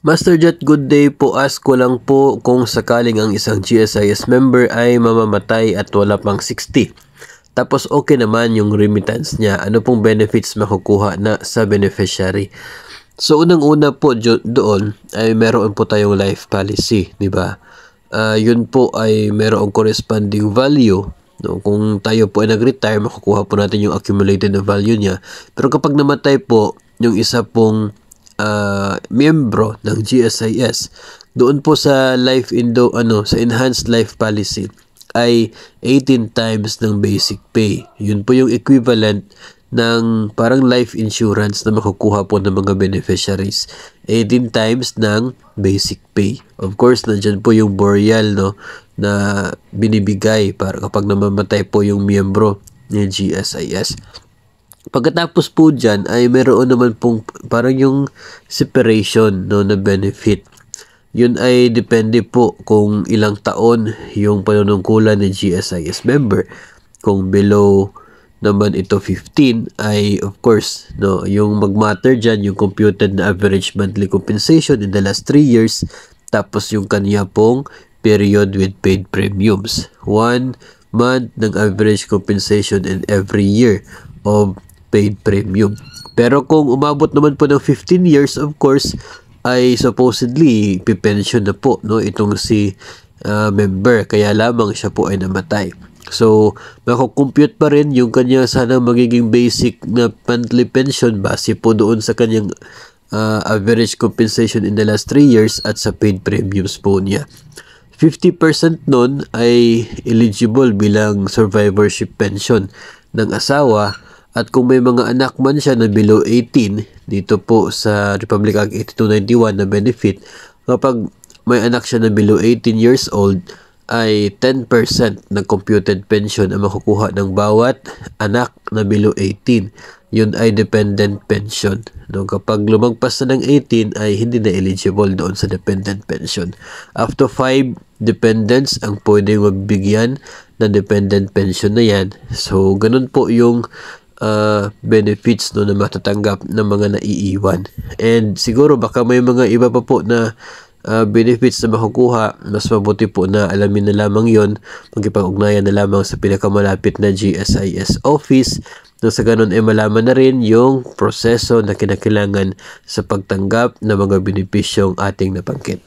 Master Jet, good day po. Ask ko lang po kung sakaling ang isang GSIS member ay mamamatay at wala pang 60. Tapos okay naman yung remittance niya. Ano pong benefits makukuha na sa beneficiary? So unang-una po doon ay meron po tayong life policy, di ba? Yun po ay merong corresponding value. No? Kung tayo po ay nag-retire, makukuha po natin yung accumulated na value niya. Pero kapag namatay po yung isa pong miyembro ng GSIS, doon po sa sa enhanced life policy ay 18 times ng basic pay. Yun po yung equivalent ng parang life insurance na makukuha po ng mga beneficiaries. 18 times ng basic pay. Of course, nandyan po yung burial, no, na binibigay para kapag namamatay po yung miyembro ng GSIS. Pagkatapos po dyan ay meron naman pong parang yung separation, no, na benefit. Yun ay depende po kung ilang taon yung panunungkulan ng GSIS member. Kung below naman ito 15 ay of course, no, yung mag-matter dyan yung computed na average monthly compensation in the last 3 years, tapos yung kanya pong period with paid premiums. 1 month ng average compensation in every year of paid premium. Pero kung umabot naman po ng 15 years, of course, ay supposedly pipension na po, no, itong si member, kaya lamang siya po ay namatay. So, mako-compute pa rin yung kanya sana magiging basic na monthly pension base po doon sa kanyang average compensation in the last 3 years at sa paid premiums po niya. 50% nun ay eligible bilang survivorship pension ng asawa. At kung may mga anak man siya na below 18, dito po sa Republic Act 8291 na benefit, kapag may anak siya na below 18 years old, ay 10% ng computed pension ang makukuha ng bawat anak na below 18. Yun ay dependent pension. No, kapag lumagpas na ng 18 ay hindi na eligible doon sa dependent pension. Up to 5 dependents ang pwedeng magbigyan ng dependent pension na yan. So, ganun po yung benefits, no, na matatanggap ng mga naiiwan. And siguro baka may mga iba pa po na benefits na makukuha. Mas mabuti po na alamin na lamang yon, magkipag-ugnayan na lamang sa pinakamalapit na GSIS office, nang sa ganun ay malaman na rin yung proseso na kinakailangan sa pagtanggap ng mga benepisyong ating nabanggit.